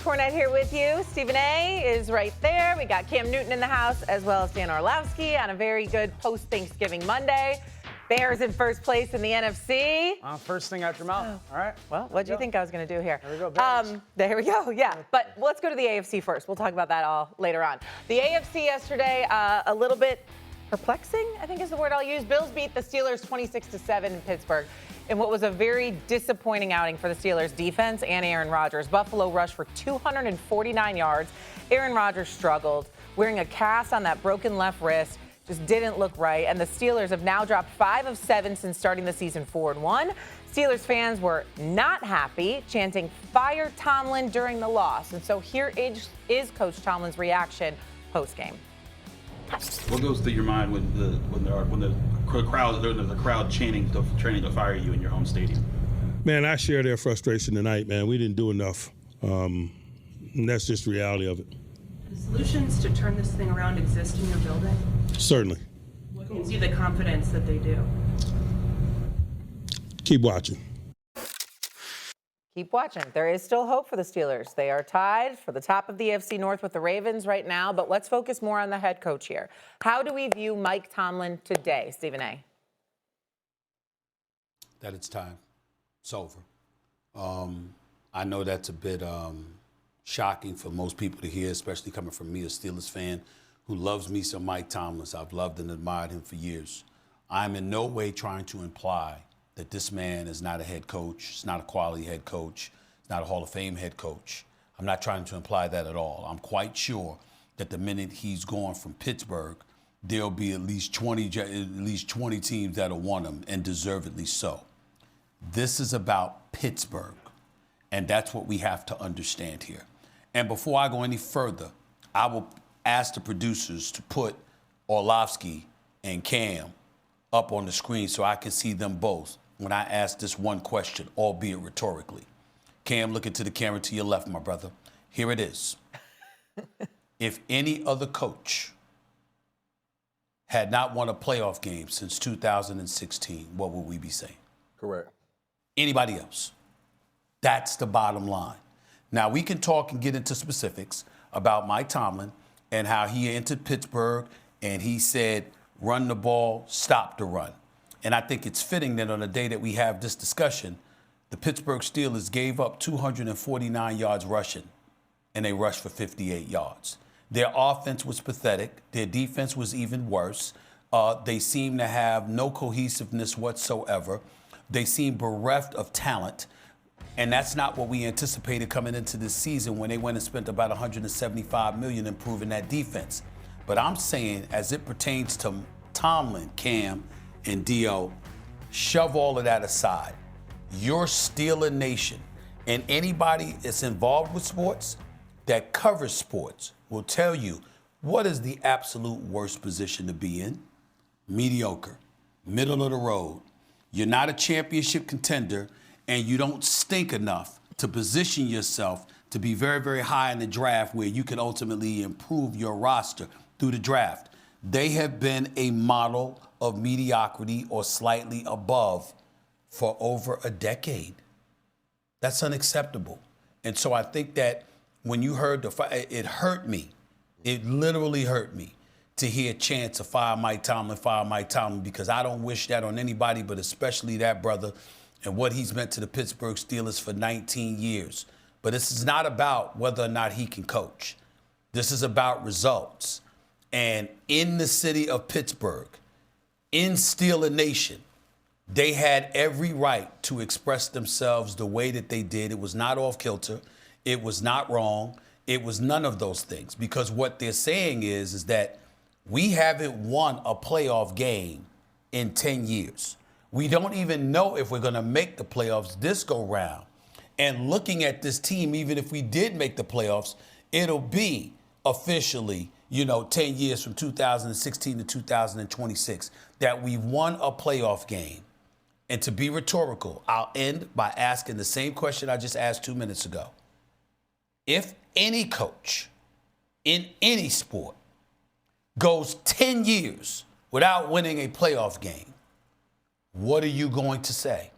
Cornette here with you. Stephen A is right there. We got Cam Newton in the house, as well as Dan Orlovsky on a very good post-Thanksgiving Monday. Bears in first place in the NFC. First thing out your mouth. All right. Well, what do you think I was going to do here? There we go, Bears. There we go, yeah. But let's go to the AFC first. We'll talk about that all later on. The AFC yesterday, a little bit perplexing, I think is the word I'll use. Bills beat the Steelers 26-7 in Pittsburgh in what was a very disappointing outing for the Steelers defense and Aaron Rodgers. Buffalo rushed for 249 yards. Aaron Rodgers struggled, wearing a cast on that broken left wrist. Just didn't look right. And the Steelers have now dropped 5 of 7 since starting the season 4-1. Steelers fans were not happy, chanting "Fire Tomlin" during the loss. And so here is Coach Tomlin's reaction post-game. What goes through your mind when the crowd chanting to fire you in your home stadium? Man, I share their frustration tonight, man. We didn't do enough. And that's just the reality of it. Do solutions to turn this thing around exist in your building? Certainly. What gives you the confidence that they do? Keep watching. Keep watching. There is still hope for the Steelers. They are tied for the top of the AFC North with the Ravens right now, but let's focus more on the head coach here. How do we view Mike Tomlin today, Stephen A? That it's time. It's over. I know that's a bit shocking for most people to hear, especially coming from me, a Steelers fan who loves me some Mike Tomlin. I've loved and admired him for years. I'm in no way trying to imply that this man is not a head coach, he's not a quality head coach, he's not a Hall of Fame head coach. I'm not trying to imply that at all. I'm quite sure that the minute he's gone from Pittsburgh, there'll be at least 20 teams that'll want him, and deservedly so. This is about Pittsburgh, and that's what we have to understand here. And before I go any further, I will ask the producers to put Orlovsky and Cam up on the screen so I can see them both when I ask this one question, albeit rhetorically. Cam, look into the camera to your left, my brother. Here it is. If any other coach had not won a playoff game since 2016, what would we be saying? Correct. Anybody else? That's the bottom line. Now, we can talk and get into specifics about Mike Tomlin and how he entered Pittsburgh and he said, run the ball, stop the run. And I think it's fitting that on the day that we have this discussion, the Pittsburgh Steelers gave up 249 yards rushing, and they rushed for 58 yards. Their offense was pathetic. Their defense was even worse. They seem to have no cohesiveness whatsoever. They seem bereft of talent. And that's not what we anticipated coming into this season when they went and spent about $175 million improving that defense. But I'm saying, as it pertains to Tomlin, Cam, and Dio, shove all of that aside. Your Steeler Nation and anybody that's involved with sports that covers sports will tell you what is the absolute worst position to be in. Mediocre, middle of the road. You're not a championship contender, and you don't stink enough to position yourself to be very, very high in the draft where you can ultimately improve your roster through the draft. They have been a model of mediocrity or slightly above for over a decade. That's unacceptable. And so I think that when you heard it hurt me. It literally hurt me to hear chants of fire Mike Tomlin, because I don't wish that on anybody, but especially that brother and what he's meant to the Pittsburgh Steelers for 19 years. But this is not about whether or not he can coach. This is about results. And in the city of Pittsburgh, in Steeler Nation, they had every right to express themselves the way that they did. It was not off kilter. It was not wrong. It was none of those things. Because what they're saying is that we haven't won a playoff game in 10 years. We don't even know if we're going to make the playoffs this go round. And looking at this team, even if we did make the playoffs, it'll be officially 10 years from 2016 to 2026 that we won a playoff game. And to be rhetorical, I'll end by asking the same question I just asked 2 minutes ago. If any coach in any sport goes 10 years without winning a playoff game, what are you going to say?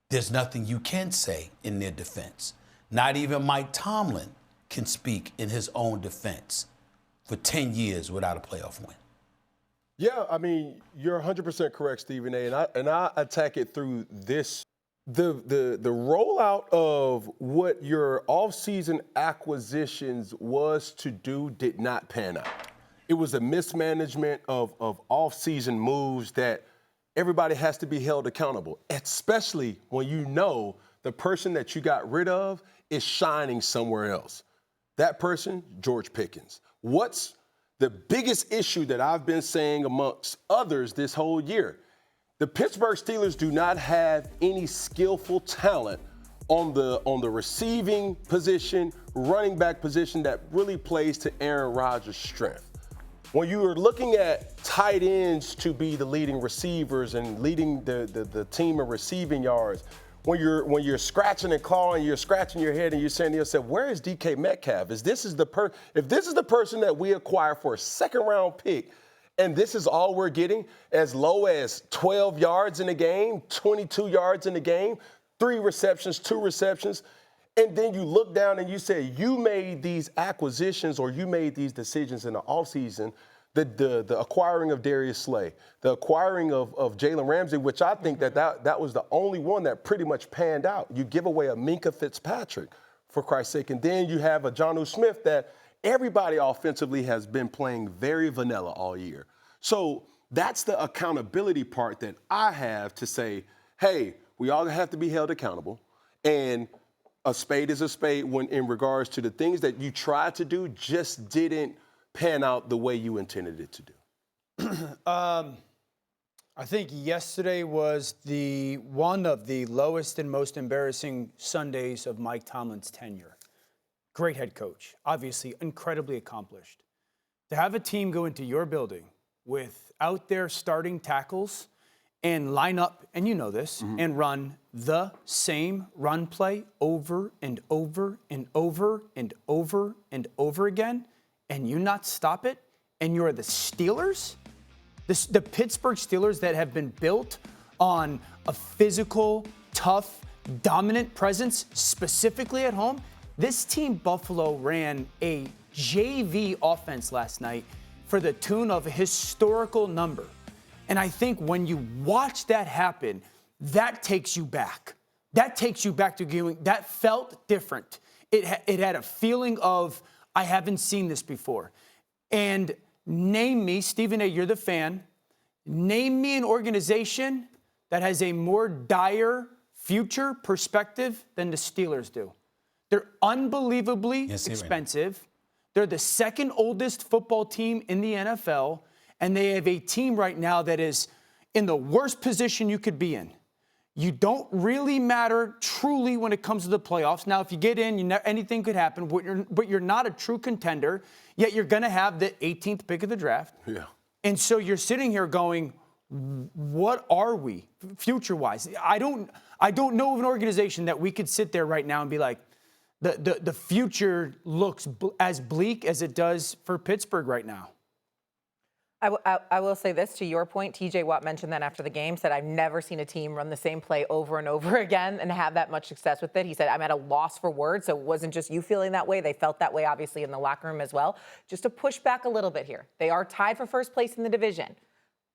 There's nothing you can say in their defense. Not even Mike Tomlin can speak in his own defense for 10 years without a playoff win. Yeah, I mean, you're 100% correct, Stephen A. And I attack it through this. The rollout of what your offseason acquisitions was to do did not pan out. It was a mismanagement of offseason moves that everybody has to be held accountable, especially when you know the person that you got rid of is shining somewhere else. That person, George Pickens. What's the biggest issue that I've been saying amongst others this whole year? The Pittsburgh Steelers do not have any skillful talent on the receiving position, running back position that really plays to Aaron Rodgers' strength. When you are looking at tight ends to be the leading receivers and leading the team in receiving yards, when you're scratching and clawing, you're scratching your head and you're saying to yourself, where is DK Metcalf? If this is the person that we acquire for a second-round pick, and this is all we're getting, as low as 12 yards in a game, 22 yards in a game, 3 receptions, 2 receptions, and then you look down and you say, you made these acquisitions or you made these decisions in the offseason, the acquiring of Darius Slay, the acquiring of Jalen Ramsey, which I think that was the only one that pretty much panned out. You give away a Minkah Fitzpatrick, for Christ's sake, and then you have a Jonnu Smith that everybody offensively has been playing very vanilla all year. So that's the accountability part that I have to say, hey, we all have to be held accountable. And a spade is a spade when in regards to the things that you tried to do just didn't pan out the way you intended it to do. I think yesterday was one of the lowest and most embarrassing Sundays of Mike Tomlin's tenure. Great head coach, obviously incredibly accomplished. To have a team go into your building without their starting tackles and line up, and you know this, and run the same run play over and over and over and over and over again, and you not stop it, and you're the Steelers, the Pittsburgh Steelers that have been built on a physical, tough, dominant presence, specifically at home. This team, Buffalo, ran a JV offense last night for the tune of a historical number. And I think when you watch that happen, that takes you back. That takes you back to going, that felt different. It had a feeling of, I haven't seen this before. And name me, Stephen A., you're the fan, name me an organization that has a more dire future perspective than the Steelers do. They're unbelievably expensive. Right. They're the second oldest football team in the NFL, and they have a team right now that is in the worst position you could be in. You don't really matter truly when it comes to the playoffs. Now, if you get in, anything could happen, but you're not a true contender, yet you're going to have the 18th pick of the draft. Yeah. And so you're sitting here going, what are we future-wise? I don't know of an organization that we could sit there right now and be like, the future looks as bleak as it does for Pittsburgh right now. I will say this to your point. TJ Watt mentioned that after the game, said, I've never seen a team run the same play over and over again and have that much success with it. He said, I'm at a loss for words. So it wasn't just you feeling that way. They felt that way, obviously, in the locker room as well. Just to push back a little bit here. They are tied for first place in the division.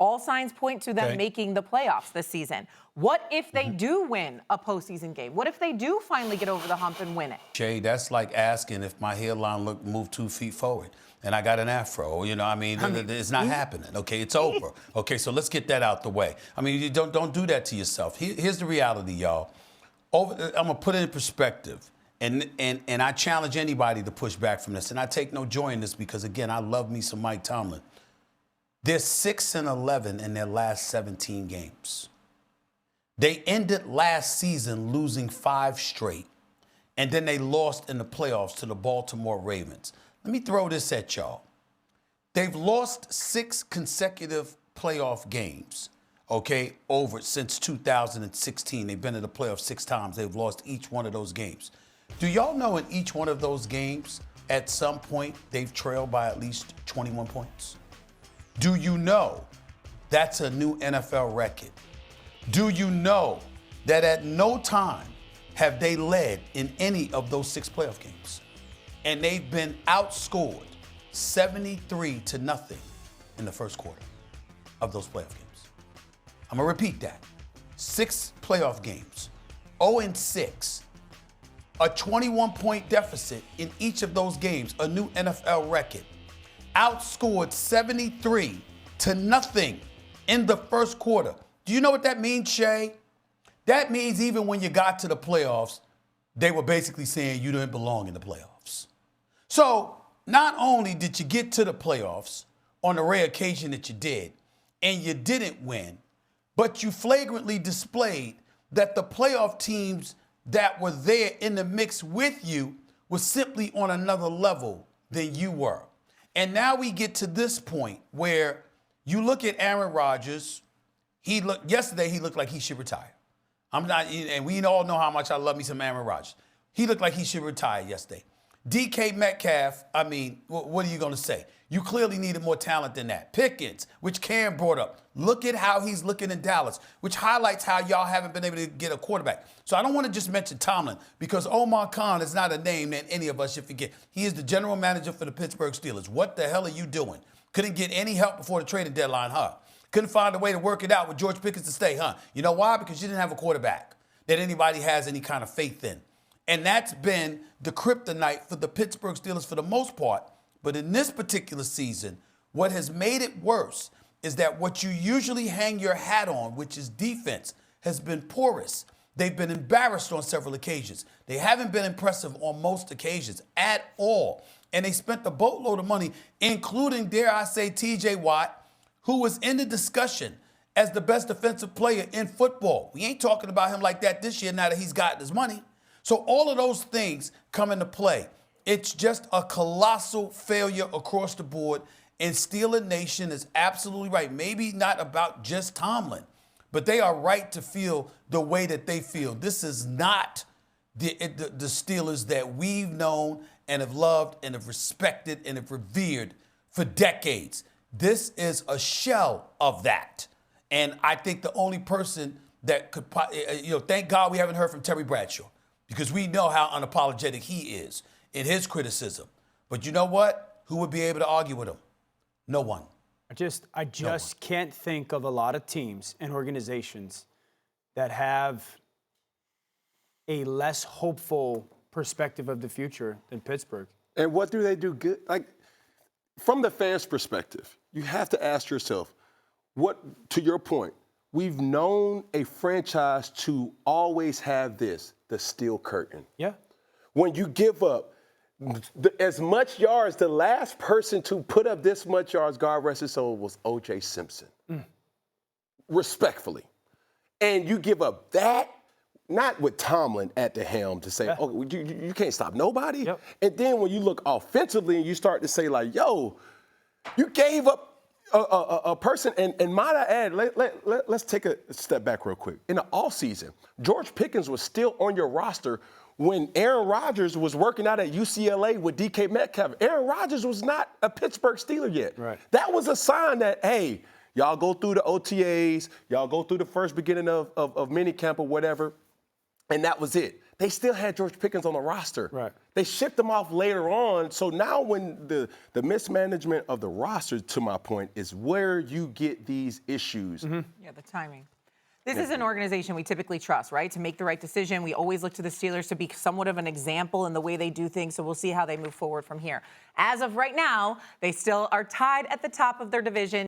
All signs point to them making the playoffs this season. What if they do win a postseason game? What if they do finally get over the hump and win it? Jay, that's like asking if my hairline moved 2 feet forward and I got an afro. You know, I mean, it's not happening. Okay, it's over. Okay, so let's get that out the way. I mean, you don't do that to yourself. Here's the reality, y'all. I'm gonna put it in perspective, and I challenge anybody to push back from this. And I take no joy in this because, again, I love me some Mike Tomlin. They're 6-11 in their last 17 games. They ended last season losing 5 straight, and then they lost in the playoffs to the Baltimore Ravens. Let me throw this at y'all. They've lost 6 consecutive playoff games, okay, since 2016. They've been in the playoffs 6 times. They've lost each one of those games. Do y'all know in each one of those games, at some point, they've trailed by at least 21 points? Do you know that's a new NFL record? Do you know that at no time have they led in any of those 6 playoff games. And they've been outscored 73-0 in the first quarter of those playoff games. I'm going to repeat that. 6 playoff games, 0-6, a 21-point deficit in each of those games, a new NFL record. Outscored 73-0 in the first quarter. Do you know what that means, Shae? That means even when you got to the playoffs, they were basically saying you didn't belong in the playoffs. So not only did you get to the playoffs on the rare occasion that you did, and you didn't win, but you flagrantly displayed that the playoff teams that were there in the mix with you were simply on another level than you were. And now we get to this point where you look at Aaron Rodgers. Yesterday he looked like he should retire. And we all know how much I love me some Aaron Rodgers. He looked like he should retire yesterday. DK Metcalf, I mean, what are you going to say? You clearly needed more talent than that. Pickens, which Cam brought up. Look at how he's looking in Dallas, which highlights how y'all haven't been able to get a quarterback. So I don't want to just mention Tomlin because Omar Khan is not a name that any of us should forget. He is the general manager for the Pittsburgh Steelers. What the hell are you doing? Couldn't get any help before the trading deadline, huh? Couldn't find a way to work it out with George Pickens to stay, huh? You know why? Because you didn't have a quarterback that anybody has any kind of faith in. And that's been the kryptonite for the Pittsburgh Steelers for the most part. But in this particular season, what has made it worse is that what you usually hang your hat on, which is defense, has been porous. They've been embarrassed on several occasions. They haven't been impressive on most occasions at all. And they spent a boatload of money, including, dare I say, T.J. Watt, who was in the discussion as the best defensive player in football. We ain't talking about him like that this year now that he's gotten his money. So all of those things come into play. It's just a colossal failure across the board, and Steeler Nation is absolutely right. Maybe not about just Tomlin, but they are right to feel the way that they feel. This is not the Steelers that we've known and have loved and have respected and have revered for decades. This is a shell of that. And I think the only person that could, thank God we haven't heard from Terry Bradshaw, because we know how unapologetic he is in his criticism. But you know what? Who would be able to argue with him? No one. I just can't think of a lot of teams and organizations that have a less hopeful perspective of the future than Pittsburgh. And what do they do good? Like, from the fans' perspective, you have to ask yourself, to your point, we've known a franchise to always have this, the steel curtain. Yeah. When you give up as much yards, the last person to put up this much yards, God rest his soul, was O.J. Simpson. Respectfully. And you give up that, not with Tomlin at the helm to say, oh, you can't stop nobody. Yep. And then when you look offensively and you start to say, like, yo, you gave up a person, and might I add, let's take a step back real quick. In the offseason, George Pickens was still on your roster when Aaron Rodgers was working out at UCLA with DK Metcalf. Aaron Rodgers was not a Pittsburgh Steeler yet. Right. That was a sign that, hey, y'all go through the OTAs, y'all go through the first beginning of minicamp or whatever, and that was it. They still had George Pickens on the roster. Right. They shipped him off later on. So now when the mismanagement of the roster, to my point, is where you get these issues. Yeah, the timing. This is an organization we typically trust, right? To make the right decision. We always look to the Steelers to be somewhat of an example in the way they do things, so we'll see how they move forward from here. As of right now, they still are tied at the top of their division.